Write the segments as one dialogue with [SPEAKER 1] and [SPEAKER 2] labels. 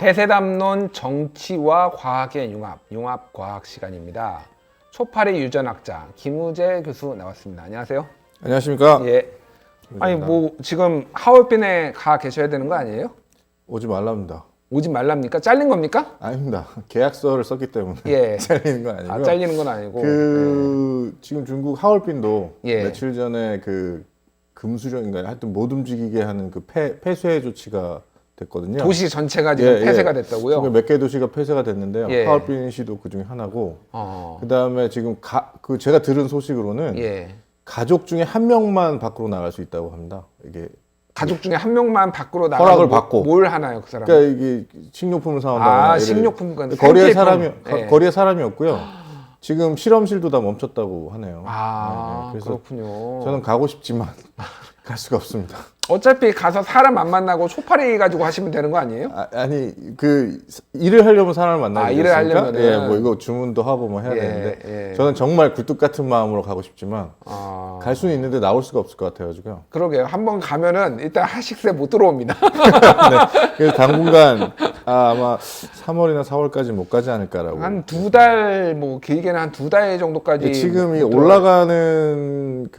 [SPEAKER 1] 대세담론 정치와 과학의 융합 과학 시간입니다. 초파리 유전학자 김우재 교수 나왔습니다. 안녕하세요.
[SPEAKER 2] 안녕하십니까?
[SPEAKER 1] 예. 아니 뭐 지금 하얼빈에 가 계셔야 되는 거 아니에요?
[SPEAKER 2] 오지 말랍니다.
[SPEAKER 1] 오지 말랍니까? 잘린 겁니까?
[SPEAKER 2] 아닙니다. 계약서를 썼기 때문에
[SPEAKER 1] 예.
[SPEAKER 2] 잘리는 건 아니고요.
[SPEAKER 1] 잘리는 건 아니고.
[SPEAKER 2] 지금 중국 하얼빈도
[SPEAKER 1] 예.
[SPEAKER 2] 며칠 전에 그 금수령인가요? 하여튼 못 움직이게 하는 그 폐쇄 조치가 됐거든요.
[SPEAKER 1] 도시 전체가 지금 폐쇄가 됐다고요?
[SPEAKER 2] 몇 개 도시가 폐쇄가 됐는데요.
[SPEAKER 1] 예.
[SPEAKER 2] 하얼빈시도 그 중에 하나고. 그다음에 지금 제가 들은 소식으로는
[SPEAKER 1] 예.
[SPEAKER 2] 가족 중에 한 명만 밖으로 나갈 수 있다고 합니다. 이게
[SPEAKER 1] 가족 중에 한 명만 밖으로 나가서
[SPEAKER 2] 허락을 받고
[SPEAKER 1] 뭘 하나요, 그 사람?
[SPEAKER 2] 그러니까 이게 식료품을 사온다거나
[SPEAKER 1] 식료품
[SPEAKER 2] 거리에 사람이 없고요. 지금 실험실도 다 멈췄다고 하네요.
[SPEAKER 1] 그래서 그렇군요.
[SPEAKER 2] 저는 가고 싶지만 갈 수가 없습니다.
[SPEAKER 1] 어차피 가서 사람 안 만나고 초파리 가지고 하시면 되는 거 아니에요?
[SPEAKER 2] 아니 일을 하려면 사람을 만나야
[SPEAKER 1] 일을 하려면은
[SPEAKER 2] 예, 뭐 이거 주문도 하고 뭐 해야 되는데 저는 정말 굴뚝 같은 마음으로 가고 싶지만 갈 수는 있는데 나올 수가 없을 것 같아가지고요.
[SPEAKER 1] 그러게요. 한번 가면은 일단 하식세 못 들어옵니다.
[SPEAKER 2] 네, 그래서 당분간 아마 3월이나 4월까지 못 가지 않을까라고.
[SPEAKER 1] 한 2달, 뭐 길게는 한 2달 정도까지.
[SPEAKER 2] 지금 이 올라가는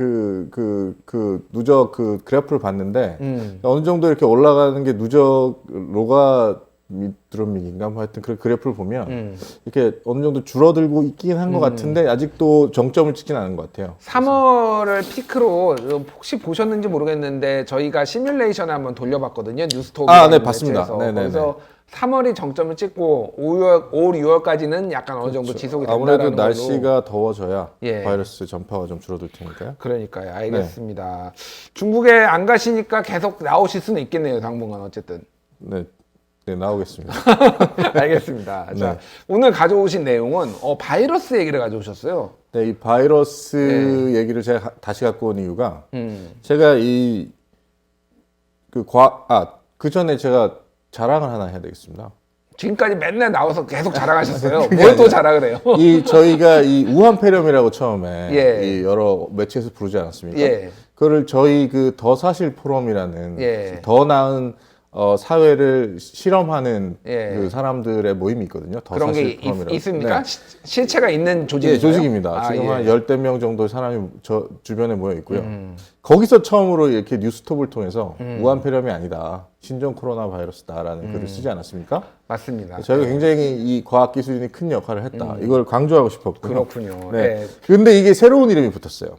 [SPEAKER 2] 누적 그래프를 봤는데 어느 정도 이렇게 올라가는 게 누적 로가미드롬익인가 뭐 하여튼 그 그래프를 보면 이렇게 어느 정도 줄어들고 있긴 한 것 같은데 아직도 정점을 찍지는 않은 것 같아요.
[SPEAKER 1] 3월을 피크로 혹시 보셨는지 모르겠는데 저희가 시뮬레이션을 한번 돌려봤거든요. 뉴스톱.
[SPEAKER 2] 네, 봤습니다.
[SPEAKER 1] 그래서 3월이 정점을 찍고 5월, 6월까지는 약간 어느 정도 지속이 된다는
[SPEAKER 2] 아무래도
[SPEAKER 1] 걸로.
[SPEAKER 2] 날씨가 더워져야
[SPEAKER 1] 예.
[SPEAKER 2] 바이러스 전파가 좀 줄어들 테니까요.
[SPEAKER 1] 그러니까요. 알겠습니다. 중국에 안 가시니까 계속 나오실 수는 있겠네요. 당분간 어쨌든.
[SPEAKER 2] 네, 나오겠습니다.
[SPEAKER 1] 알겠습니다. 자, 오늘 가져오신 내용은 바이러스 얘기를 가져오셨어요.
[SPEAKER 2] 네, 이 바이러스 얘기를 제가 다시 갖고 온 이유가 제가 그 전에 제가 자랑을 하나 해야 되겠습니다.
[SPEAKER 1] 지금까지 맨날 나와서 계속 자랑하셨어요. 뭘 또 자랑을 해요?
[SPEAKER 2] 저희가 이 우한폐렴이라고 처음에
[SPEAKER 1] 이
[SPEAKER 2] 여러 매체에서 부르지 않았습니까?
[SPEAKER 1] 예.
[SPEAKER 2] 그거를 저희 더 사실 포럼이라는 더 나은 사회를 실험하는 그 사람들의 모임이 있거든요. 더
[SPEAKER 1] 그런
[SPEAKER 2] 사실
[SPEAKER 1] 게
[SPEAKER 2] 포럼이라고.
[SPEAKER 1] 있습니까? 실체가 있는 조직인가요?
[SPEAKER 2] 조직입니다. 지금 한 10대 명 정도 사람이 저 주변에 모여 있고요. 거기서 처음으로 이렇게 뉴스톱을 통해서 우한폐렴이 아니다. 신종 코로나 바이러스다라는 글을 쓰지 않았습니까?
[SPEAKER 1] 맞습니다.
[SPEAKER 2] 저희가 굉장히 이 과학기술인이 큰 역할을 했다. 이걸 강조하고 싶었고요.
[SPEAKER 1] 그렇군요.
[SPEAKER 2] 네. 근데 이게 새로운 이름이 붙었어요.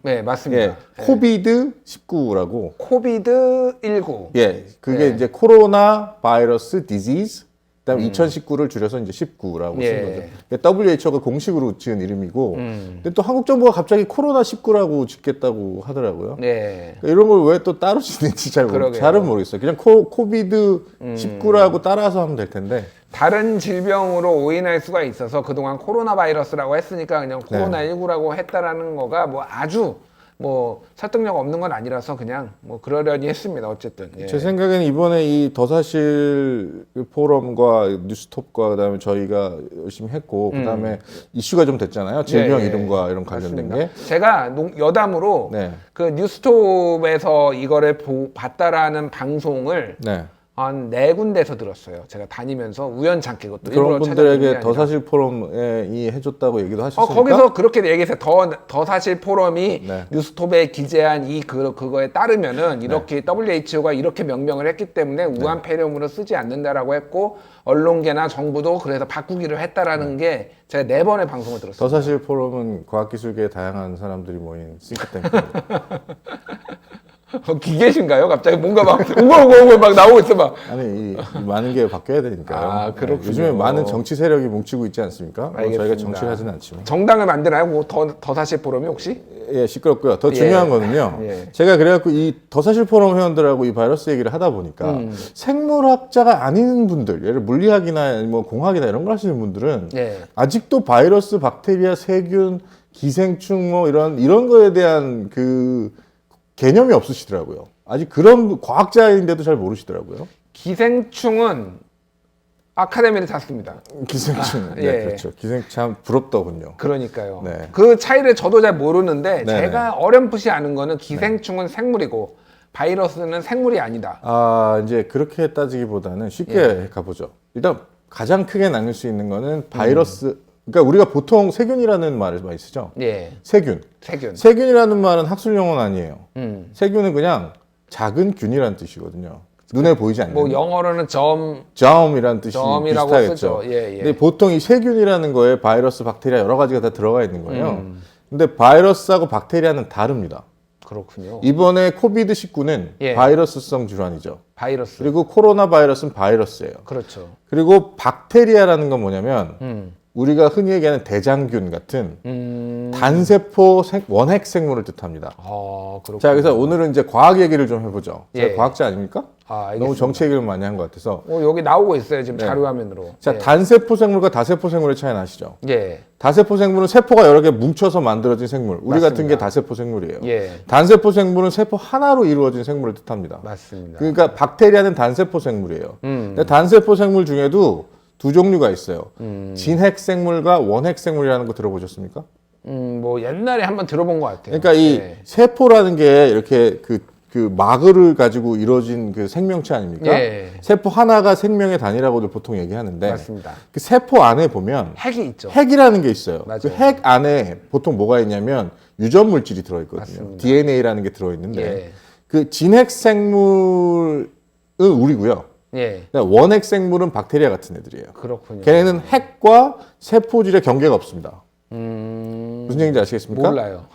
[SPEAKER 1] 네, 맞습니다.
[SPEAKER 2] 코비드19라고.
[SPEAKER 1] 코비드19.
[SPEAKER 2] 예, 그게 이제 코로나 바이러스 디지즈. 그다음에 2019를 줄여서 이제 19라고 쓴 거죠. WHO가 공식으로 지은 이름이고, 근데 또 한국 정부가 갑자기 코로나 19라고 짓겠다고 하더라고요.
[SPEAKER 1] 네.
[SPEAKER 2] 이런 걸 왜 또 따로 짓는지 잘은 모르겠어요. 그냥 코비드 19라고 따라서 하면 될 텐데.
[SPEAKER 1] 다른 질병으로 오인할 수가 있어서 그동안 코로나 바이러스라고 했으니까 그냥 코로나 19라고 했다라는 거가 뭐 아주 뭐 설득력 없는 건 아니라서 그냥 뭐 그러려니 했습니다. 어쨌든
[SPEAKER 2] 제 생각에는 이번에 이 더사실 포럼과 뉴스톱과 그다음에 저희가 열심히 했고 그다음에 이슈가 좀 됐잖아요. 질병 이름과 이런 관련된 게.
[SPEAKER 1] 제가 여담으로 그 뉴스톱에서 이거를 봤다라는 방송을 한 4군데에서 들었어요. 제가 다니면서 우연찮게 그것도
[SPEAKER 2] 그런 분들에게 더 사실 포럼이 해줬다고 얘기도 하셨습니까?
[SPEAKER 1] 거기서 그렇게 얘기해서 더 사실 포럼이 뉴스톱에 기재한 그거에 따르면은 이렇게 WHO가 이렇게 명명을 했기 때문에 우한폐렴으로 쓰지 않는다라고 했고 언론계나 정부도 그래서 바꾸기로 했다라는 게 제가 4번의 방송을 들었어요.
[SPEAKER 2] 더 사실 포럼은 과학기술계의 다양한 사람들이 모인 싱크탱크입니다.
[SPEAKER 1] 기계신가요? 갑자기 뭔가 막 웅얼웅얼 막 나오고 있어 막.
[SPEAKER 2] 아니 많은 게 바뀌어야 되니까요.
[SPEAKER 1] 그렇군요.
[SPEAKER 2] 요즘에 많은 정치 세력이 뭉치고 있지 않습니까? 저희가 정치를 하지는 않지만.
[SPEAKER 1] 정당을 만드나요? 뭐 더 사실 포럼이 혹시?
[SPEAKER 2] 예, 시끄럽고요. 더 중요한 거는요. 제가 그래갖고 이 더 사실 포럼 회원들하고 이 바이러스 얘기를 하다 보니까 생물학자가 아닌 분들, 예를 물리학이나 뭐 공학이나 이런 걸 하시는 분들은 아직도 바이러스, 박테리아, 세균, 기생충 뭐 이런 거에 대한 그 개념이 없으시더라고요. 아직 그런 과학자인데도 잘 모르시더라고요.
[SPEAKER 1] 기생충은 아카데미를 탔습니다.
[SPEAKER 2] 기생충. 그렇죠. 기생충 참 부럽더군요.
[SPEAKER 1] 그러니까요. 그 차이를 저도 잘 모르는데 제가 어렴풋이 아는 거는 기생충은 생물이고 바이러스는 생물이 아니다.
[SPEAKER 2] 이제 그렇게 따지기보다는 쉽게 가보죠. 일단 가장 크게 나눌 수 있는 거는 바이러스. 그러니까 우리가 보통 세균이라는 말을 많이 쓰죠. 세균. 세균이라는 말은 학술 용어는 아니에요. 세균은 그냥 작은 균이라는 뜻이거든요. 눈에 보이지 않는.
[SPEAKER 1] 뭐 영어로는
[SPEAKER 2] germ이라는 뜻이
[SPEAKER 1] germ이라고
[SPEAKER 2] 비슷하겠죠.
[SPEAKER 1] 쓰죠.
[SPEAKER 2] 근데 보통 이 세균이라는 거에 바이러스, 박테리아 여러 가지가 다 들어가 있는 거예요. 근데 바이러스하고 박테리아는 다릅니다.
[SPEAKER 1] 그렇군요.
[SPEAKER 2] 이번에 코비드-19는 바이러스성 질환이죠.
[SPEAKER 1] 바이러스.
[SPEAKER 2] 그리고 코로나 바이러스는 바이러스예요.
[SPEAKER 1] 그렇죠.
[SPEAKER 2] 그리고 박테리아라는 건 뭐냐면 우리가 흔히 얘기하는 대장균 같은 단세포 원핵 생물을 뜻합니다.
[SPEAKER 1] 그렇군요.
[SPEAKER 2] 자, 그래서 오늘은 이제 과학 얘기를 좀 해보죠. 제가 과학자 아닙니까? 너무 정치 얘기를 많이 한 것 같아서.
[SPEAKER 1] 여기 나오고 있어요, 지금 자료 화면으로.
[SPEAKER 2] 자, 단세포 생물과 다세포 생물의 차이는 아시죠?
[SPEAKER 1] 예.
[SPEAKER 2] 다세포 생물은 세포가 여러 개 뭉쳐서 만들어진 생물. 우리
[SPEAKER 1] 맞습니다.
[SPEAKER 2] 같은 게 다세포 생물이에요.
[SPEAKER 1] 예.
[SPEAKER 2] 단세포 생물은 세포 하나로 이루어진 생물을 뜻합니다.
[SPEAKER 1] 맞습니다.
[SPEAKER 2] 그러니까 박테리아는 단세포 생물이에요. 근데 단세포 생물 중에도 두 종류가 있어요. 진핵 생물과 원핵 생물이라는 거 들어보셨습니까?
[SPEAKER 1] 뭐 옛날에 한번 들어본 것 같아요.
[SPEAKER 2] 그러니까 이 세포라는 게 이렇게 그 마그를 가지고 이루어진 그 생명체 아닙니까? 세포 하나가 생명의 단위라고도 보통 얘기하는데,
[SPEAKER 1] 맞습니다.
[SPEAKER 2] 그 세포 안에 보면
[SPEAKER 1] 핵이 있죠.
[SPEAKER 2] 핵이라는 게 있어요.
[SPEAKER 1] 맞아요.
[SPEAKER 2] 그 핵 안에 보통 뭐가 있냐면 유전 물질이 들어있거든요.
[SPEAKER 1] 맞습니다.
[SPEAKER 2] DNA라는 게 들어있는데 그 진핵 생물은 우리고요. 원핵 생물은 박테리아 같은 애들이에요.
[SPEAKER 1] 그렇군요.
[SPEAKER 2] 걔네는 핵과 세포질의 경계가 없습니다. 무슨 얘기인지 아시겠습니까?
[SPEAKER 1] 몰라요.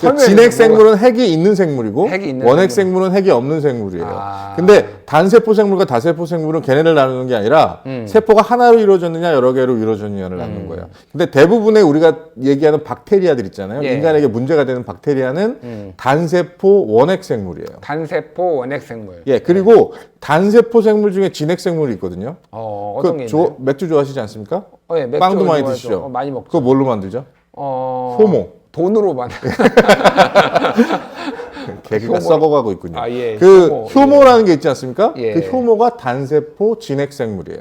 [SPEAKER 2] 그 진핵 생물은 핵이 있는 생물이고 원핵 생물은 핵이 없는 생물이에요. 근데 단세포 생물과 다세포 생물은 걔네를 나누는 게 아니라 세포가 하나로 이루어졌느냐 여러 개로 이루어졌느냐를 나누는 거예요. 근데 대부분의 우리가 얘기하는 박테리아들 있잖아요. 인간에게 문제가 되는 박테리아는 단세포 원핵 생물이에요.
[SPEAKER 1] 단세포 원핵 생물.
[SPEAKER 2] 그리고 단세포 생물 중에 진핵 생물이 있거든요.
[SPEAKER 1] 어떤 게 있나요?
[SPEAKER 2] 맥주 좋아하시지 않습니까?
[SPEAKER 1] 맥주
[SPEAKER 2] 빵도 많이
[SPEAKER 1] 좋아하죠.
[SPEAKER 2] 드시죠?
[SPEAKER 1] 많이 먹죠.
[SPEAKER 2] 그거 뭘로 만들죠? 효모.
[SPEAKER 1] 돈으로 만들.
[SPEAKER 2] 개그가 썩어가고 있군요.
[SPEAKER 1] 효모.
[SPEAKER 2] 효모라는 게 있지 않습니까? 그 효모가 단세포 진핵 생물이에요.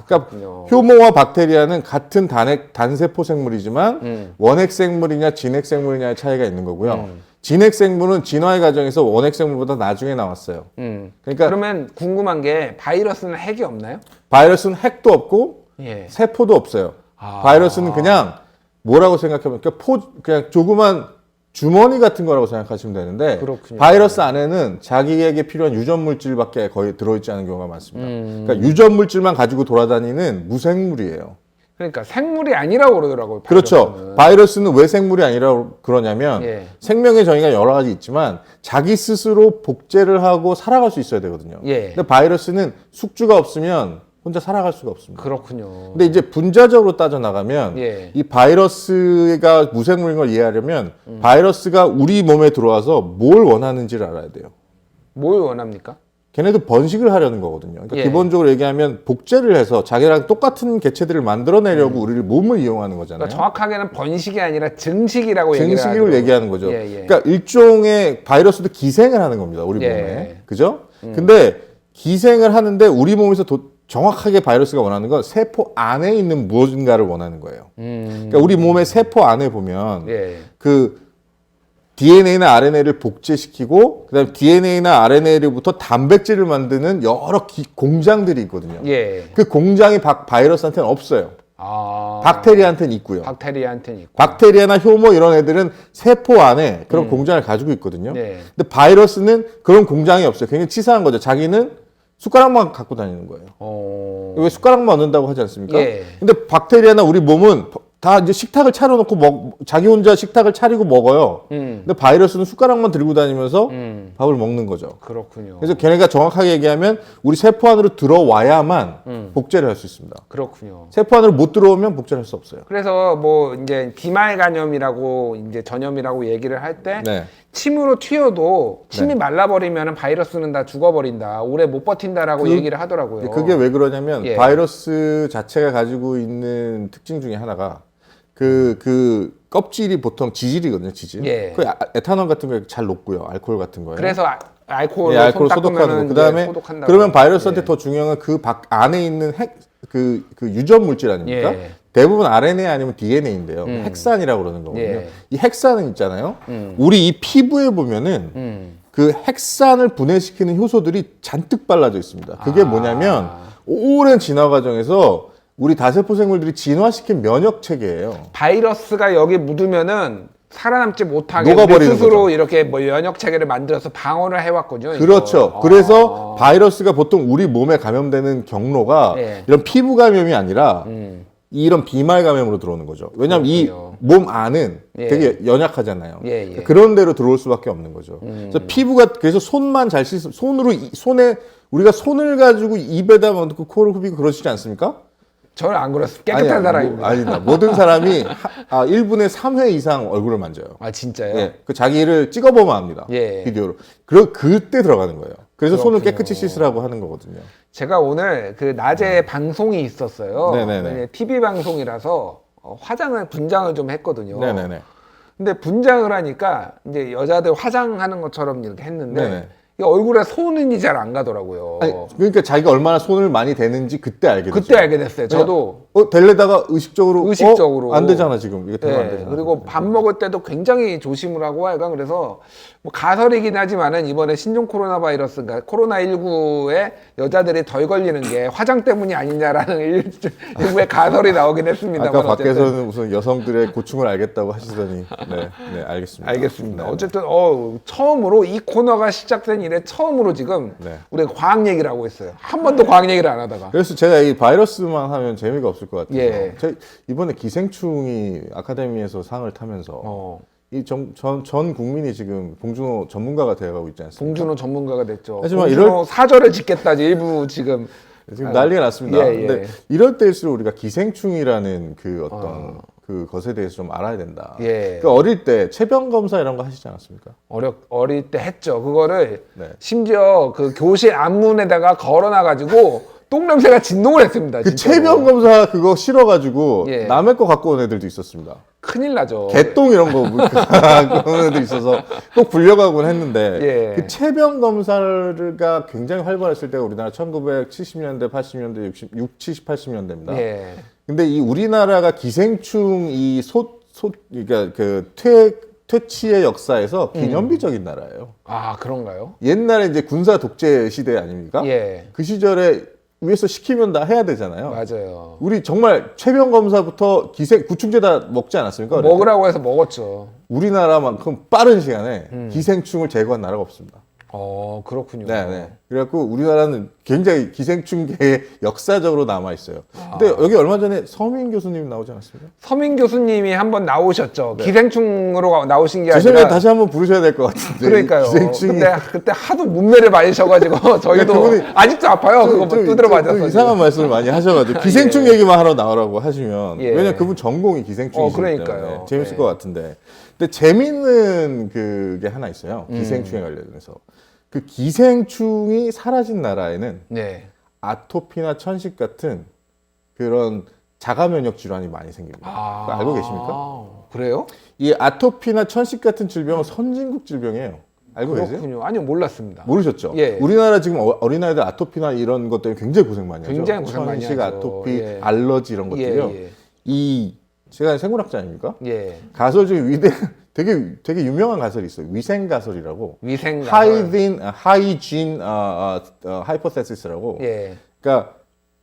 [SPEAKER 2] 그러니까 효모와 박테리아는 같은 단세포 생물이지만 원핵 생물이냐 진핵 생물이냐의 차이가 있는 거고요. 진핵 생물은 진화의 과정에서 원핵 생물보다 나중에 나왔어요. 그러니까
[SPEAKER 1] 그러면 궁금한 게 바이러스는 핵이 없나요?
[SPEAKER 2] 바이러스는 핵도 없고 세포도 없어요. 바이러스는 그냥 뭐라고 생각하면 그냥 조그만 주머니 같은 거라고 생각하시면 되는데 바이러스 안에는 자기에게 필요한 유전 물질밖에 거의 들어있지 않은 경우가 많습니다. 그러니까 유전 물질만 가지고 돌아다니는 무생물이에요.
[SPEAKER 1] 그러니까 생물이 아니라고 그러더라고요.
[SPEAKER 2] 그렇죠. 바이러스는 왜 생물이 아니라고 그러냐면 생명의 정의가 여러 가지 있지만 자기 스스로 복제를 하고 살아갈 수 있어야 되거든요. 근데 바이러스는 숙주가 없으면 혼자 살아갈 수가 없습니다.
[SPEAKER 1] 그렇군요.
[SPEAKER 2] 근데 이제 분자적으로 따져나가면 이 바이러스가 무생물인 걸 이해하려면 바이러스가 우리 몸에 들어와서 뭘 원하는지를 알아야 돼요.
[SPEAKER 1] 뭘 원합니까?
[SPEAKER 2] 걔네도 번식을 하려는 거거든요. 그러니까 기본적으로 얘기하면 복제를 해서 자기랑 똑같은 개체들을 만들어내려고 우리를 몸을 이용하는 거잖아요.
[SPEAKER 1] 그러니까 정확하게는 번식이 아니라 증식이라고
[SPEAKER 2] 증식을 얘기하는 거죠. 그러니까 일종의 바이러스도 기생을 하는 겁니다. 우리 몸에. 그죠? 근데 기생을 하는데 우리 몸에서 정확하게 바이러스가 원하는 건 세포 안에 있는 무엇인가를 원하는 거예요. 그러니까 우리 몸의 세포 안에 보면 그 DNA나 RNA를 복제시키고 그다음에 DNA나 RNA로부터 단백질을 만드는 여러 공장들이 있거든요. 그 공장이 바이러스한테는 없어요. 박테리아한테는 있고요.
[SPEAKER 1] 박테리아한테는 있고.
[SPEAKER 2] 박테리아나 효모 이런 애들은 세포 안에 그런 공장을 가지고 있거든요. 근데 바이러스는 그런 공장이 없어요. 굉장히 치사한 거죠. 자기는 숟가락만 갖고 다니는 거예요. 왜 숟가락만 얻는다고 하지 않습니까? 근데 박테리아나 우리 몸은 다 이제 식탁을 차려놓고 자기 혼자 식탁을 차리고 먹어요. 근데 바이러스는 숟가락만 들고 다니면서 밥을 먹는 거죠.
[SPEAKER 1] 그렇군요.
[SPEAKER 2] 그래서 걔네가 정확하게 얘기하면 우리 세포 안으로 들어와야만 복제를 할 수 있습니다.
[SPEAKER 1] 그렇군요.
[SPEAKER 2] 세포 안으로 못 들어오면 복제를 할 수 없어요.
[SPEAKER 1] 그래서 뭐 이제 비말 간염이라고 이제 전염이라고 얘기를 할 때 침으로 튀어도 침이 말라버리면 바이러스는 다 죽어버린다. 오래 못 버틴다라고 얘기를 하더라고요.
[SPEAKER 2] 그게 왜 그러냐면 바이러스 자체가 가지고 있는 특징 중에 하나가 그 껍질이 보통 지질이거든요, 지질. 그 에탄올 같은 거 잘 녹고요, 알코올 같은 거예요.
[SPEAKER 1] 그래서 알코올로
[SPEAKER 2] 알코올 소독하는 거. 그다음에 그러면 바이러스한테 더 중요한 그 안에 있는 그 유전 물질 아닙니까? 대부분 RNA 아니면 DNA인데요. 핵산이라고 그러는 거거든요. 이 핵산은 있잖아요. 우리 이 피부에 보면은 그 핵산을 분해시키는 효소들이 잔뜩 발라져 있습니다. 그게 뭐냐면 오랜 진화 과정에서 우리 다세포 생물들이 진화시킨 면역 체계예요.
[SPEAKER 1] 바이러스가 여기 묻으면은 살아남지 못하게
[SPEAKER 2] 녹아버리는
[SPEAKER 1] 스스로
[SPEAKER 2] 거죠.
[SPEAKER 1] 이렇게 뭐 면역 체계를 만들어서 방어를 해왔군요.
[SPEAKER 2] 그렇죠.
[SPEAKER 1] 이거.
[SPEAKER 2] 그래서 바이러스가 보통 우리 몸에 감염되는 경로가
[SPEAKER 1] 예.
[SPEAKER 2] 이런 피부 감염이 아니라 이런 비말 감염으로 들어오는 거죠. 왜냐하면 이 몸 안은
[SPEAKER 1] 예.
[SPEAKER 2] 되게 연약하잖아요.
[SPEAKER 1] 예, 예.
[SPEAKER 2] 그런 데로 들어올 수밖에 없는 거죠. 그래서 피부가 그래서 손만 잘 씻으면 손에 우리가 손을 가지고 입에다 넣고 코를 후비고 그러시지 않습니까?
[SPEAKER 1] 저는 안 그렇습니다. 깨끗한 사람입니다.
[SPEAKER 2] 아니다. 모든 사람이 1분에 3회 이상 얼굴을 만져요.
[SPEAKER 1] 아 진짜요?
[SPEAKER 2] 예, 그 자기를 찍어보면 압니다.
[SPEAKER 1] 예.
[SPEAKER 2] 비디오로. 그때 들어가는 거예요. 그래서 손을 깨끗이 씻으라고 하는 거거든요.
[SPEAKER 1] 제가 오늘 그 낮에 방송이 있었어요.
[SPEAKER 2] 네네네.
[SPEAKER 1] TV 방송이라서 분장을 좀 했거든요.
[SPEAKER 2] 네네네.
[SPEAKER 1] 근데 분장을 하니까 이제 여자들 화장하는 것처럼 이렇게 했는데
[SPEAKER 2] 네네.
[SPEAKER 1] 이 얼굴에 손이 잘 안 가더라고요.
[SPEAKER 2] 아니, 그러니까 자기가 얼마나 손을 많이 대는지 그때 알게 됐어요.
[SPEAKER 1] 그때 알게 됐어요. 저도
[SPEAKER 2] 될래다가 의식적으로 안 되잖아 지금 이게 되면 안
[SPEAKER 1] 네,
[SPEAKER 2] 되잖아.
[SPEAKER 1] 그리고 밥 먹을 때도 굉장히 조심을 하고 하여간 그래서 뭐 가설이긴 하지만은 이번에 신종 코로나 바이러스가 코로나19에 여자들이 덜 걸리는 게 화장 때문이 아니냐라는 일부의 가설이 나오긴 했습니다.
[SPEAKER 2] 아까 밖에서는 무슨 여성들의 고충을 알겠다고 하시더니 네 알겠습니다.
[SPEAKER 1] 알겠습니다.
[SPEAKER 2] 네.
[SPEAKER 1] 어쨌든 처음으로 이 코너가 시작된 이래 처음으로 지금
[SPEAKER 2] 네.
[SPEAKER 1] 우리가 과학 얘기를 하고 있어요. 한 번도 과학 얘기를 안 하다가.
[SPEAKER 2] 그래서 제가 이 바이러스만 하면 재미가 없을 것 같아요.
[SPEAKER 1] 예.
[SPEAKER 2] 이번에 기생충이 아카데미에서 상을 타면서 이 전 국민이 지금 봉준호 전문가가 되어가고 있지 않습니까?
[SPEAKER 1] 봉준호 전문가가 됐죠.
[SPEAKER 2] 하지만
[SPEAKER 1] 봉준호 사절을 짓겠다 일부 지금
[SPEAKER 2] 난리가 났습니다.
[SPEAKER 1] 예.
[SPEAKER 2] 근데 이럴 때일수록 우리가 기생충이라는 그 어떤 그 것에 대해서 좀 알아야 된다.
[SPEAKER 1] 예.
[SPEAKER 2] 그 어릴 때 체병 검사 이런 거 하시지 않았습니까?
[SPEAKER 1] 어릴 때 했죠. 그거를
[SPEAKER 2] 네.
[SPEAKER 1] 심지어 그 교실 앞문에다가 걸어놔가지고 똥냄새가 진동을 했습니다.
[SPEAKER 2] 그
[SPEAKER 1] 진짜로.
[SPEAKER 2] 체병 검사 그거 싫어가지고
[SPEAKER 1] 예.
[SPEAKER 2] 남의 거 갖고 온 애들도 있었습니다.
[SPEAKER 1] 큰일 나죠.
[SPEAKER 2] 개똥 이런 거 그런 애들 있어서 꼭 불려가곤 했는데
[SPEAKER 1] 예.
[SPEAKER 2] 그 체병 검사가 굉장히 활발했을 때가 우리나라 1970년대, 80년대, 60, 70, 80년대입니다.
[SPEAKER 1] 예.
[SPEAKER 2] 근데 이 우리나라가 기생충 그러니까 그 퇴치의 역사에서 기념비적인 나라예요.
[SPEAKER 1] 아 그런가요?
[SPEAKER 2] 옛날에 이제 군사 독재 시대 아닙니까?
[SPEAKER 1] 예.
[SPEAKER 2] 그 시절에 위에서 시키면 다 해야 되잖아요.
[SPEAKER 1] 맞아요.
[SPEAKER 2] 우리 정말 체병 검사부터 구충제 다 먹지 않았습니까?
[SPEAKER 1] 먹으라고 해서 먹었죠.
[SPEAKER 2] 우리나라만큼 빠른 시간에 기생충을 제거한 나라가 없습니다.
[SPEAKER 1] 그렇군요.
[SPEAKER 2] 네. 그래갖고 우리나라는 굉장히 기생충계에 역사적으로 남아 있어요. 근데 여기 얼마 전에 서민 교수님 나오지 않았습니까?
[SPEAKER 1] 서민 교수님이 한번 나오셨죠. 기생충으로 나오신 게
[SPEAKER 2] 죄송해요.
[SPEAKER 1] 아니라.
[SPEAKER 2] 다시 한번 부르셔야 될 것 같은데.
[SPEAKER 1] 그러니까요.
[SPEAKER 2] 기생충이.
[SPEAKER 1] 근데 그때 하도 문매를 맞으셔가지고 저희도
[SPEAKER 2] 그분이
[SPEAKER 1] 아직도 아파요. 그거 두드려 맞아서.
[SPEAKER 2] 이상한 말씀을 많이 하셔가지고 기생충
[SPEAKER 1] 예.
[SPEAKER 2] 얘기만 하러 나오라고 하시면
[SPEAKER 1] 예.
[SPEAKER 2] 왜냐면 그분 전공이 기생충이시기
[SPEAKER 1] 그러니까요.
[SPEAKER 2] 때문에 재밌을
[SPEAKER 1] 예.
[SPEAKER 2] 것 같은데. 근데 재밌는 그게 하나 있어요. 기생충에 관련해서. 그 기생충이 사라진 나라에는
[SPEAKER 1] 네.
[SPEAKER 2] 아토피나 천식 같은 그런 자가 면역 질환이 많이 생깁니다. 그거 알고 계십니까?
[SPEAKER 1] 그래요?
[SPEAKER 2] 이 아토피나 천식 같은 질병은 선진국 질병이에요. 알고 계세요?
[SPEAKER 1] 그렇군요. 아니요, 몰랐습니다.
[SPEAKER 2] 모르셨죠?
[SPEAKER 1] 예.
[SPEAKER 2] 우리나라 지금 어린아이들 아토피나 이런 것 때문에 굉장히 고생 많이 하죠.
[SPEAKER 1] 굉장히 고생 많이
[SPEAKER 2] 천식,
[SPEAKER 1] 하죠.
[SPEAKER 2] 아토피,
[SPEAKER 1] 예.
[SPEAKER 2] 알러지 이런 것들이요.
[SPEAKER 1] 예.
[SPEAKER 2] 제가 생물학자 아닙니까?
[SPEAKER 1] 예.
[SPEAKER 2] 가설 중에 되게 유명한 가설이 있어요. 위생 가설이라고.
[SPEAKER 1] 위생 가설.
[SPEAKER 2] 하이진 하이포테시스라고.
[SPEAKER 1] 예.
[SPEAKER 2] 그러니까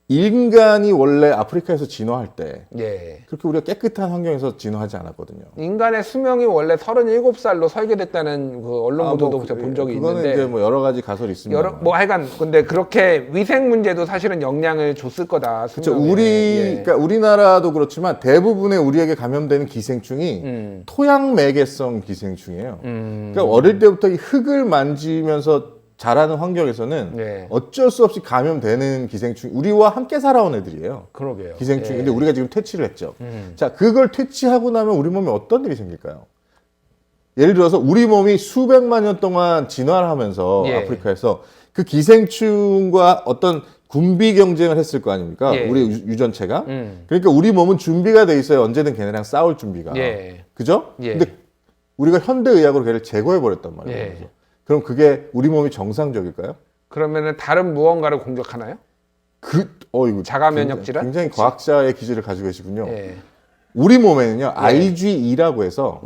[SPEAKER 2] 인간이 원래 아프리카에서 진화할 때
[SPEAKER 1] 예.
[SPEAKER 2] 그렇게 우리가 깨끗한 환경에서 진화하지 않았거든요.
[SPEAKER 1] 인간의 수명이 원래 37살로 설계됐다는 그 언론 보도도 제가 본 적이
[SPEAKER 2] 그거는
[SPEAKER 1] 있는데
[SPEAKER 2] 이제 뭐 여러 가지 가설이 있습니다.
[SPEAKER 1] 하여간 근데 그렇게 위생 문제도 사실은 영향을 줬을 거다.
[SPEAKER 2] 그렇죠.
[SPEAKER 1] 수명에.
[SPEAKER 2] 그러니까 우리나라도 그렇지만 대부분의 우리에게 감염되는 기생충이 토양매개성 기생충이에요. 그러니까 어릴 때부터 이 흙을 만지면서 자라는 환경에서는
[SPEAKER 1] 네.
[SPEAKER 2] 어쩔 수 없이 감염되는 기생충, 우리와 함께 살아온 애들이에요.
[SPEAKER 1] 그러게요.
[SPEAKER 2] 기생충.
[SPEAKER 1] 예.
[SPEAKER 2] 근데 우리가 지금 퇴치를 했죠. 자, 그걸 퇴치하고 나면 우리 몸에 어떤 일이 생길까요? 예를 들어서 우리 몸이 수백만 년 동안 진화를 하면서
[SPEAKER 1] 예.
[SPEAKER 2] 아프리카에서 그 기생충과 어떤 군비 경쟁을 했을 거 아닙니까?
[SPEAKER 1] 예.
[SPEAKER 2] 우리 유전체가. 그러니까 우리 몸은 준비가 돼 있어요. 언제든 걔네랑 싸울 준비가.
[SPEAKER 1] 예.
[SPEAKER 2] 그죠?
[SPEAKER 1] 예.
[SPEAKER 2] 근데 우리가 현대의학으로 걔를 제거해 버렸단 말이에요.
[SPEAKER 1] 예.
[SPEAKER 2] 그래서. 그럼 그게 우리 몸이 정상적일까요?
[SPEAKER 1] 그러면은 다른 무언가를 공격하나요?
[SPEAKER 2] 이거
[SPEAKER 1] 자가 면역 질환?
[SPEAKER 2] 굉장히 과학자의 기질을 가지고 계시군요.
[SPEAKER 1] 예.
[SPEAKER 2] 우리 몸에는요, IgE라고 해서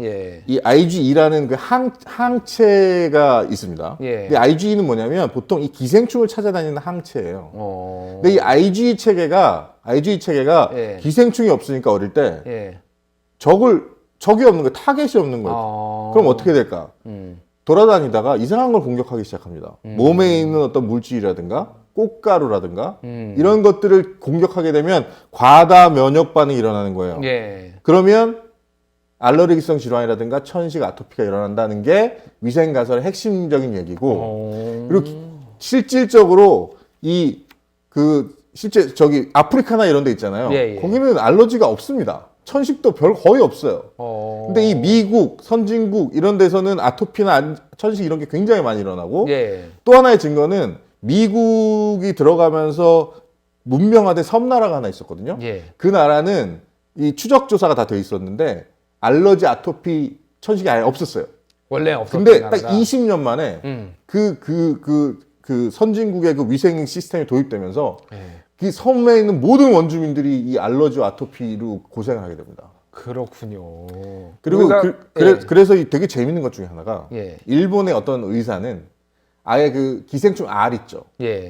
[SPEAKER 2] 이 IgE라는 그 항체가 있습니다. 근데 IgE는 뭐냐면 보통 이 기생충을 찾아다니는 항체예요. 근데 이 IgE 체계가 기생충이 없으니까 어릴 때 적이 없는 거예요. 타겟이 없는 거예요. 그럼 어떻게 될까? 돌아다니다가 이상한 걸 공격하기 시작합니다. 몸에 있는 어떤 물질이라든가 꽃가루라든가 이런 것들을 공격하게 되면 과다 면역 반응이 일어나는 거예요. 그러면 알레르기성 질환이라든가 천식, 아토피가 일어난다는 게 위생가설의 핵심적인 얘기고, 그리고 실질적으로 실제 저기 아프리카나 이런 데 있잖아요. 거기는 알러지가 없습니다. 천식도 거의 없어요. 근데 이 미국, 선진국 이런 데서는 아토피나 천식 이런 게 굉장히 많이 일어나고, 또 하나의 증거는 미국이 들어가면서 문명화된 섬나라가 하나 있었거든요. 그 나라는 이 추적 조사가 다 돼 있었는데 알러지, 아토피, 천식이 아예 없었어요.
[SPEAKER 1] 원래 없었던
[SPEAKER 2] 근데
[SPEAKER 1] 나라다.
[SPEAKER 2] 딱 20년 만에 그 선진국의 그 위생 시스템이 도입되면서 그 섬에 있는 모든 원주민들이 이 알러지와 아토피로 고생을 하게 됩니다.
[SPEAKER 1] 그렇군요.
[SPEAKER 2] 그리고 그래서 되게 재밌는 것 중에 하나가 일본의 어떤 의사는 아예 그 기생충 알 있죠.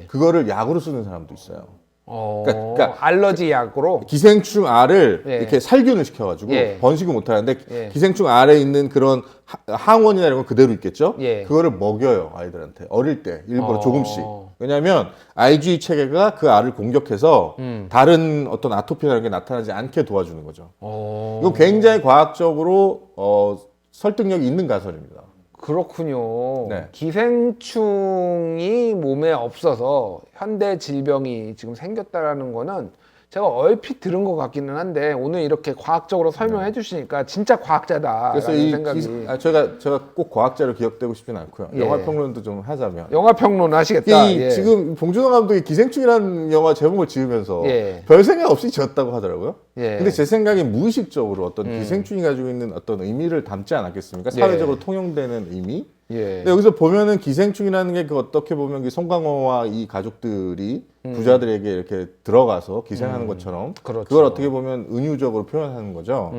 [SPEAKER 2] 그거를 약으로 쓰는 사람도 있어요. 그러니까
[SPEAKER 1] 알러지 약으로
[SPEAKER 2] 기생충 알을 이렇게 살균을 시켜가지고 번식을 못 하는데 기생충 알에 있는 그런 항원이나 이런 건 그대로 있겠죠. 그거를 먹여요, 아이들한테 어릴 때 일부러 조금씩. 왜냐하면 IgE 체계가 그 알을 공격해서 다른 어떤 아토피나 이런 게 나타나지 않게 도와주는 거죠. 이거 굉장히 과학적으로 설득력이 있는 가설입니다.
[SPEAKER 1] 그렇군요. 기생충이 몸에 없어서 현대 질병이 지금 생겼다라는 거는 제가 얼핏 들은 것 같기는 한데 오늘 이렇게 과학적으로 설명해 주시니까 진짜 과학자다라는
[SPEAKER 2] 그래서
[SPEAKER 1] 생각이.
[SPEAKER 2] 제가 꼭 과학자로 기억되고 싶지는 않고요. 영화 평론도 좀 하자면.
[SPEAKER 1] 영화 평론 하시겠다.
[SPEAKER 2] 지금 봉준호 감독이 기생충이라는 영화 제목을 지으면서 별 생각 없이 지었다고 하더라고요. 근데 제 생각엔 무의식적으로 어떤 기생충이 가지고 있는 어떤 의미를 담지 않았겠습니까? 사회적으로 통용되는 의미. 근데 여기서 보면은 기생충이라는 게 어떻게 보면 송강호와 이 가족들이 부자들에게 이렇게 들어가서 기생하는 것처럼 그걸 어떻게 보면 은유적으로 표현하는 거죠.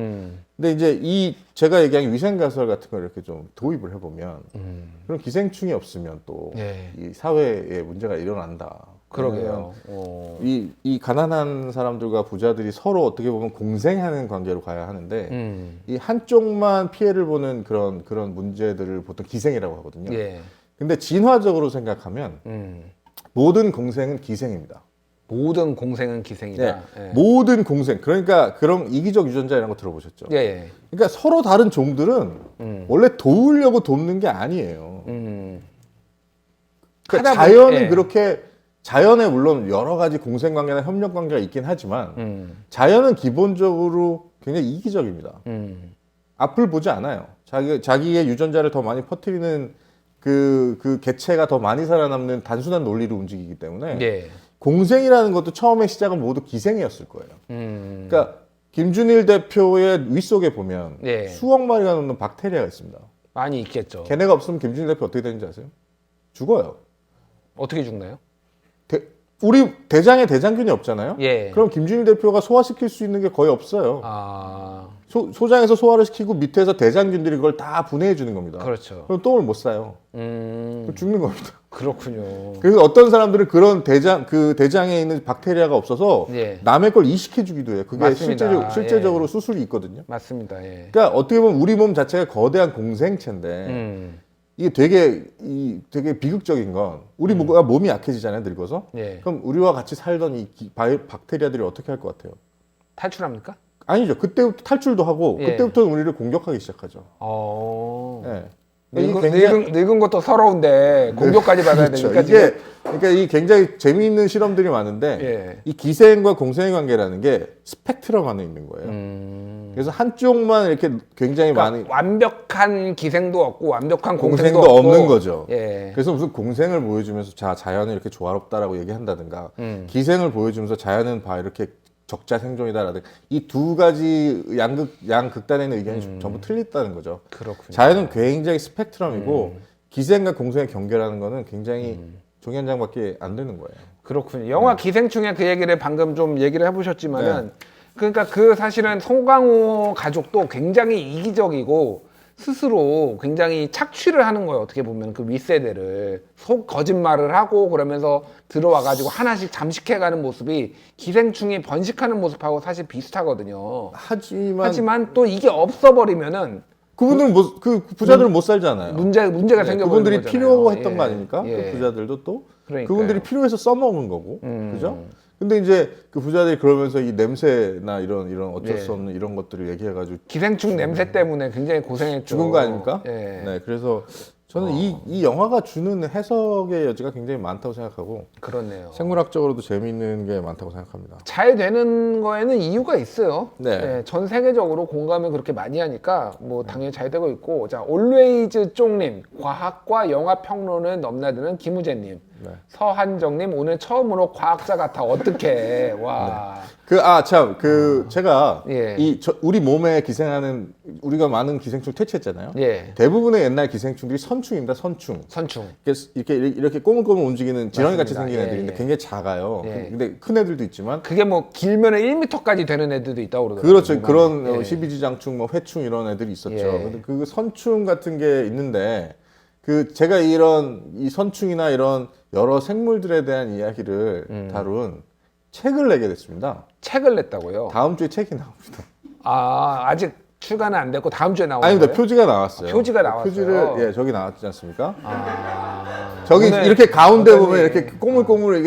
[SPEAKER 2] 근데 이제 제가 얘기한 위생가설 같은 걸 이렇게 좀 도입을 해보면 그런 기생충이 없으면 또 이 사회에 문제가 일어난다.
[SPEAKER 1] 그러게요.
[SPEAKER 2] 이 가난한 사람들과 부자들이 서로 어떻게 보면 공생하는 관계로 가야 하는데 이 한쪽만 피해를 보는 그런 문제들을 보통 기생이라고 하거든요. 근데 진화적으로 생각하면 모든 공생은 기생입니다.
[SPEAKER 1] 모든 공생은 기생이다.
[SPEAKER 2] 모든 공생. 그러니까 그런 이기적 유전자 이런 거 들어보셨죠? 그러니까 서로 다른 종들은 원래 도우려고 돕는 게 아니에요. 그러니까 자연은 그렇게 자연에 물론 여러 가지 공생관계나 협력관계가 있긴 하지만 자연은 기본적으로 굉장히 이기적입니다. 앞을 보지 않아요. 자기의 유전자를 더 많이 퍼뜨리는 그 개체가 더 많이 살아남는 단순한 논리로 움직이기 때문에 공생이라는 것도 처음에 시작은 모두 기생이었을 거예요. 그러니까 김준일 대표의 윗 속에 보면 수억 마리가 넘는 박테리아가 있습니다.
[SPEAKER 1] 많이 있겠죠.
[SPEAKER 2] 걔네가 없으면 김준일 대표 어떻게 되는지 아세요? 죽어요.
[SPEAKER 1] 어떻게 죽나요?
[SPEAKER 2] 우리 대장에 대장균이 없잖아요. 그럼 김준일 대표가 소화시킬 수 있는 게 거의 없어요. 소장에서 소화를 시키고 밑에서 대장균들이 그걸 다 분해해 주는 겁니다.
[SPEAKER 1] 그렇죠.
[SPEAKER 2] 그럼 똥을 못 싸요. 그럼 죽는 겁니다.
[SPEAKER 1] 그렇군요.
[SPEAKER 2] 그래서 어떤 사람들은 그런 대장에 있는 박테리아가 없어서 남의 걸 이식해 주기도 해요. 그게 실제적으로 수술이 있거든요.
[SPEAKER 1] 맞습니다.
[SPEAKER 2] 그러니까 어떻게 보면 우리 몸 자체가 거대한 공생체인데 이게 되게 비극적인 건 우리가 몸이 약해지잖아요, 늙어서. 그럼 우리와 같이 살던 이 박테리아들이 어떻게 할 것 같아요?
[SPEAKER 1] 탈출합니까?
[SPEAKER 2] 아니죠. 그때부터 탈출도 하고 그때부터는 우리를 공격하기 시작하죠.
[SPEAKER 1] 늙은 것도 서러운데 공격까지 받아야
[SPEAKER 2] 그렇죠.
[SPEAKER 1] 되니까
[SPEAKER 2] 그러니까 이 굉장히 재미있는 실험들이 많은데 이 기생과 공생의 관계라는 게 스펙트럼 안에 있는 거예요. 그래서 한쪽만 이렇게 굉장히 많이
[SPEAKER 1] 완벽한 기생도 없고 완벽한 공생도
[SPEAKER 2] 없는 거죠. 그래서 무슨 공생을 보여주면서 자연은 이렇게 조화롭다라고 얘기한다든가 기생을 보여주면서 자연은 이렇게 적자 생존이다라든가 이 두 가지 양극단에 있는 의견이 전부 틀렸다는 거죠.
[SPEAKER 1] 그렇군요.
[SPEAKER 2] 자연은 굉장히 스펙트럼이고 기생과 공생의 경계라는 거는 굉장히 종이 한 장밖에 안 되는 거예요.
[SPEAKER 1] 그렇군요. 영화 기생충의 그 얘기를 방금 좀 얘기를 해보셨지만은 그러니까 그 사실은 송강호 가족도 굉장히 이기적이고 스스로 굉장히 착취를 하는 거예요. 어떻게 보면 그 윗세대를 속 거짓말을 하고 그러면서 들어와가지고 하나씩 잠식해가는 모습이 기생충이 번식하는 모습하고 사실 비슷하거든요. 하지만 또 이게 없어버리면은
[SPEAKER 2] 그분들은 그 부자들은 못 살잖아요.
[SPEAKER 1] 문제가 생겨버리는
[SPEAKER 2] 그분들이
[SPEAKER 1] 거잖아요.
[SPEAKER 2] 필요했던 거
[SPEAKER 1] 예.
[SPEAKER 2] 아닙니까?
[SPEAKER 1] 예.
[SPEAKER 2] 그 부자들도 또
[SPEAKER 1] 그러니까요.
[SPEAKER 2] 그분들이 필요해서 써먹은 거고, 그죠? 근데 이제 그 부자들이 그러면서 이 냄새나 이런 어쩔 수 없는 이런 것들을 얘기해가지고
[SPEAKER 1] 기생충 냄새 때문에 굉장히 고생했죠.
[SPEAKER 2] 죽은 거 아닙니까?
[SPEAKER 1] 예.
[SPEAKER 2] 네, 그래서 저는 이 영화가 주는 해석의 여지가 굉장히 많다고 생각하고,
[SPEAKER 1] 그렇네요.
[SPEAKER 2] 생물학적으로도 재미있는 게 많다고 생각합니다.
[SPEAKER 1] 잘 되는 거에는 이유가 있어요.
[SPEAKER 2] 네.
[SPEAKER 1] 예, 전 세계적으로 공감을 그렇게 많이 하니까 뭐 당연히 잘 되고 있고. 자, 올웨이즈 쪽님, 과학과 영화 평론을 넘나드는 김우재님,
[SPEAKER 2] 네.
[SPEAKER 1] 서한정님, 오늘 처음으로 과학자 같아. 어떡해. 와.
[SPEAKER 2] 제가
[SPEAKER 1] 예.
[SPEAKER 2] 우리 몸에 기생하는, 우리가 많은 기생충 퇴치했잖아요.
[SPEAKER 1] 예.
[SPEAKER 2] 대부분의 옛날 기생충들이 선충입니다. 선충. 이렇게 꼬물꼬물 움직이는 지렁이 같이
[SPEAKER 1] 맞습니다.
[SPEAKER 2] 생긴
[SPEAKER 1] 예,
[SPEAKER 2] 애들인데
[SPEAKER 1] 예.
[SPEAKER 2] 굉장히 작아요.
[SPEAKER 1] 예.
[SPEAKER 2] 근데 큰 애들도 있지만.
[SPEAKER 1] 그게 뭐 길면 1m까지 되는 애들도 있다고 그러더라고요.
[SPEAKER 2] 그렇죠. 그런
[SPEAKER 1] 예.
[SPEAKER 2] 십이지장충, 뭐 회충 이런 애들이 있었죠.
[SPEAKER 1] 예.
[SPEAKER 2] 근데 그 선충 같은 게 있는데, 제가 이 선충이나 이런 여러 생물들에 대한 이야기를 다룬 책을 내게 됐습니다.
[SPEAKER 1] 책을 냈다고요?
[SPEAKER 2] 다음 주에 책이 나옵니다.
[SPEAKER 1] 아직 출간은 안 됐고 다음 주에 나오는
[SPEAKER 2] 아닙니다.
[SPEAKER 1] 거예요?
[SPEAKER 2] 표지가 나왔어요.
[SPEAKER 1] 표지가 나왔어요?
[SPEAKER 2] 표지를, 저기 나왔지 않습니까?
[SPEAKER 1] 저기
[SPEAKER 2] 이렇게 가운데 보면 이렇게 꼬물꼬물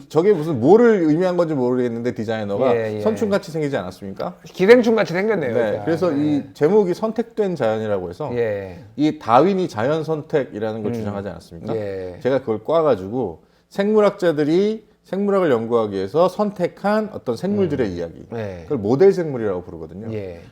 [SPEAKER 2] 저게 무슨 뭐를 의미한 건지 모르겠는데 디자이너가 선충같이 생기지 않았습니까?
[SPEAKER 1] 기생충같이 생겼네요.
[SPEAKER 2] 네.
[SPEAKER 1] 일단.
[SPEAKER 2] 그래서 이 제목이 선택된 자연이라고 해서 이 다윈이 자연 선택이라는 걸 주장하지 않았습니까? 제가 그걸 꽈가지고 생물학자들이 생물학을 연구하기 위해서 선택한 어떤 생물들의 이야기. 그걸 모델 생물이라고 부르거든요.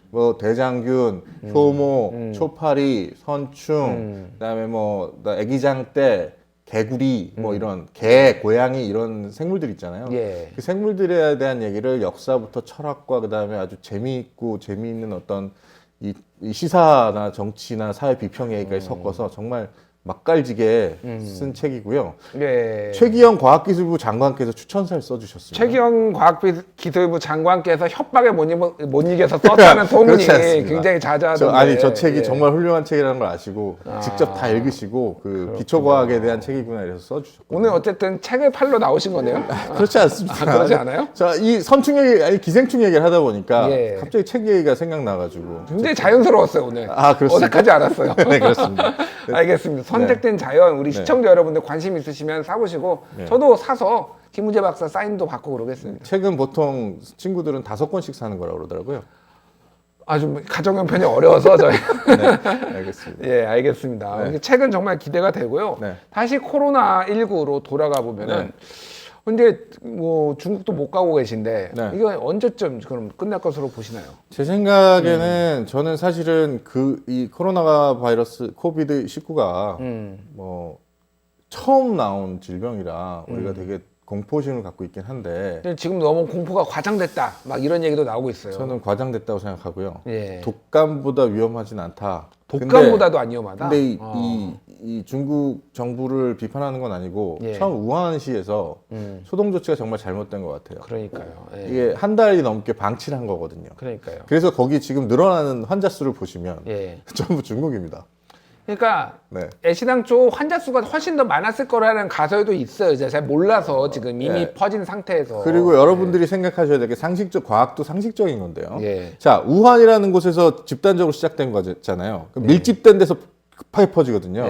[SPEAKER 2] 뭐 대장균, 효모, 초파리, 선충, 그다음에 뭐 애기장대, 개구리, 뭐 이런 개, 고양이 이런 생물들 있잖아요. 그 생물들에 대한 얘기를 역사부터 철학과 그다음에 아주 재미있는 어떤 이 시사나 정치나 사회 비평 얘기까지 섞어서 정말 맛깔지게 쓴 책이고요. 최기영 과학기술부 장관께서 추천사를 써주셨습니다.
[SPEAKER 1] 최기영 과학기술부 장관께서 협박에 못 이겨서 썼다는 소문이 굉장히 자자하던데.
[SPEAKER 2] 저 책이 정말 훌륭한 책이라는 걸 아시고 직접 다 읽으시고 기초과학에 대한 책이구나 이래서 써주셨거든요.
[SPEAKER 1] 오늘 어쨌든 책을 팔러 나오신 거네요?
[SPEAKER 2] 그렇지 않습니다.
[SPEAKER 1] 그렇지 않아요?
[SPEAKER 2] 이 선충 얘기, 기생충 얘기를 하다 보니까 갑자기 책 얘기가 생각나가지고
[SPEAKER 1] 굉장히 자연스러웠어요 오늘.
[SPEAKER 2] 그렇습니다.
[SPEAKER 1] 어색하지 않았어요.
[SPEAKER 2] 네, 그렇습니다.
[SPEAKER 1] 알겠습니다. 선택된 자연, 우리 시청자 여러분들 관심 있으시면 사보시고 저도 사서 김우재 박사 사인도 받고 그러겠습니다.
[SPEAKER 2] 책은 보통 친구들은 5권씩 사는 거라고 그러더라고요.
[SPEAKER 1] 좀 가정 형편이 어려워서 저희.
[SPEAKER 2] 네, 알겠습니다.
[SPEAKER 1] 예, 알겠습니다. 책은 정말 기대가 되고요. 다시 코로나19로 돌아가 보면은 근데 뭐 중국도 못 가고 계신데 이거 언제쯤 그럼 끝날 것으로 보시나요?
[SPEAKER 2] 제 생각에는 저는 사실은 이 코로나 바이러스 코비드 19가 뭐 처음 나온 질병이라 우리가 되게 공포심을 갖고 있긴 한데
[SPEAKER 1] 근데 지금 너무 공포가 과장됐다 막 이런 얘기도 나오고 있어요.
[SPEAKER 2] 저는 과장됐다고 생각하고요. 독감보다 위험하진 않다.
[SPEAKER 1] 독감보다도 안 위험하다.
[SPEAKER 2] 근데 이 중국 정부를 비판하는 건 아니고 처음 우한시에서 소동 조치가 정말 잘못된 것 같아요.
[SPEAKER 1] 그러니까요.
[SPEAKER 2] 이게 한 달이 넘게 방치를 한 거거든요.
[SPEAKER 1] 그러니까요.
[SPEAKER 2] 그래서 거기 지금 늘어나는 환자 수를 보시면 전부 중국입니다.
[SPEAKER 1] 그러니까 애시당 쪽 환자 수가 훨씬 더 많았을 거라는 가설도 있어요. 제가 잘 몰라서 지금 이미 퍼진 상태에서.
[SPEAKER 2] 그리고 여러분들이 생각하셔야 될 게 과학도 상식적인 건데요. 자, 우한이라는 곳에서 집단적으로 시작된 거잖아요. 밀집된 데서 급하게 퍼지거든요.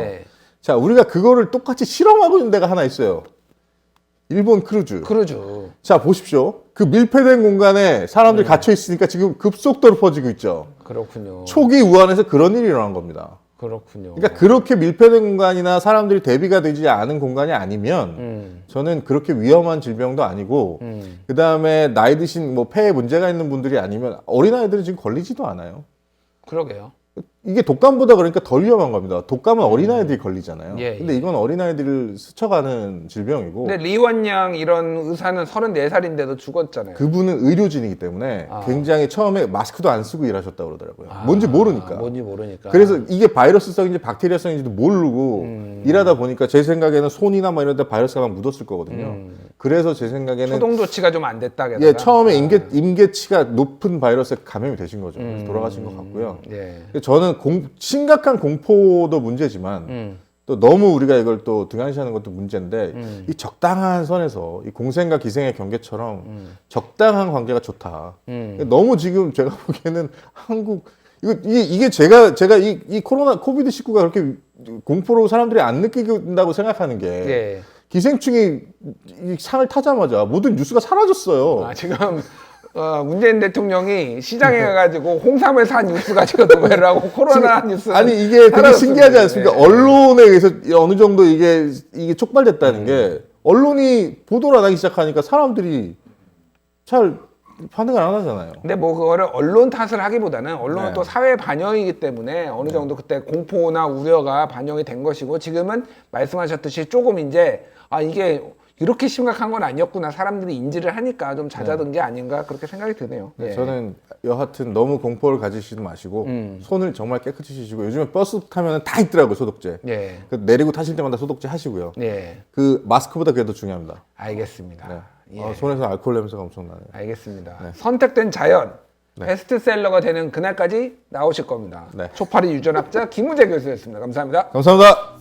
[SPEAKER 2] 자, 우리가 그거를 똑같이 실험하고 있는 데가 하나 있어요. 일본 크루즈. 자, 보십시오. 그 밀폐된 공간에 사람들이 갇혀 있으니까 지금 급속도로 퍼지고 있죠.
[SPEAKER 1] 그렇군요.
[SPEAKER 2] 초기 우한에서 그런 일이 일어난 겁니다.
[SPEAKER 1] 그렇군요.
[SPEAKER 2] 그러니까 그렇게 밀폐된 공간이나 사람들이 대비가 되지 않은 공간이 아니면 저는 그렇게 위험한 질병도 아니고 그 다음에 나이 드신 뭐 폐에 문제가 있는 분들이 아니면 어린아이들은 지금 걸리지도 않아요.
[SPEAKER 1] 그러게요.
[SPEAKER 2] 이게 독감보다 그러니까 덜 위험한 겁니다. 독감은 어린아이들이 걸리잖아요. 근데 이건 어린아이들을 스쳐가는 질병이고.
[SPEAKER 1] 근데 리원양 이런 의사는 34살인데도 죽었잖아요.
[SPEAKER 2] 그분은 의료진이기 때문에 굉장히 처음에 마스크도 안 쓰고 일하셨다고 그러더라고요. 뭔지 모르니까. 그래서 이게 바이러스성인지 박테리아성인지도 모르고 일하다 보니까 제 생각에는 손이나 뭐 이런 데 바이러스가 막 묻었을 거거든요. 그래서 제 생각에는
[SPEAKER 1] 초동 조치가 좀 안 됐다. 게다가.
[SPEAKER 2] 예, 처음에 임계치가 높은 바이러스에 감염이 되신 거죠. 그래서 돌아가신 것 같고요.
[SPEAKER 1] 예.
[SPEAKER 2] 저는 심각한 공포도 문제지만 또 너무 우리가 이걸 또 등한시하는 것도 문제인데 이 적당한 선에서 이 공생과 기생의 경계처럼 적당한 관계가 좋다. 너무 지금 제가 보기에는 한국 이게 제가 이 코로나 코비드 19가 그렇게 공포로 사람들이 안 느낀다고 생각하는 게
[SPEAKER 1] 예.
[SPEAKER 2] 기생충이 이 상을 타자마자 모든 뉴스가 사라졌어요.
[SPEAKER 1] 아, 지금 문재인 대통령이 시장에 가가지고 홍삼을 산 뉴스가 지금 노벨을 하고 코로나 뉴스
[SPEAKER 2] 아니 이게 되게 신기하지 않습니까?
[SPEAKER 1] 네.
[SPEAKER 2] 언론에 의해서 어느 정도 이게 촉발됐다는 게 언론이 보도를 안 하기 시작하니까 사람들이 잘 반응을 안 하잖아요.
[SPEAKER 1] 근데 뭐 그거를 언론 탓을 하기보다는 언론은
[SPEAKER 2] 네.
[SPEAKER 1] 또 사회 반영이기 때문에 어느 정도 그때 공포나 우려가 반영이 된 것이고 지금은 말씀하셨듯이 조금 이제 이게 이렇게 심각한 건 아니었구나 사람들이 인지를 하니까 좀 잦아든 게 아닌가 그렇게 생각이 드네요. 예.
[SPEAKER 2] 저는 여하튼 너무 공포를 가지시지 마시고 손을 정말 깨끗이 씻으시고 요즘에 버스 타면 다 있더라고요 소독제.
[SPEAKER 1] 예.
[SPEAKER 2] 내리고 타실 때마다 소독제 하시고요.
[SPEAKER 1] 예.
[SPEAKER 2] 그 마스크보다 그게 더 중요합니다.
[SPEAKER 1] 알겠습니다.
[SPEAKER 2] 네.
[SPEAKER 1] 예.
[SPEAKER 2] 손에서 알코올 냄새가 엄청 나네요.
[SPEAKER 1] 알겠습니다. 선택된 자연 베스트셀러가 되는 그날까지 나오실 겁니다. 초파리 유전학자 김우재 교수였습니다. 감사합니다.
[SPEAKER 2] 감사합니다.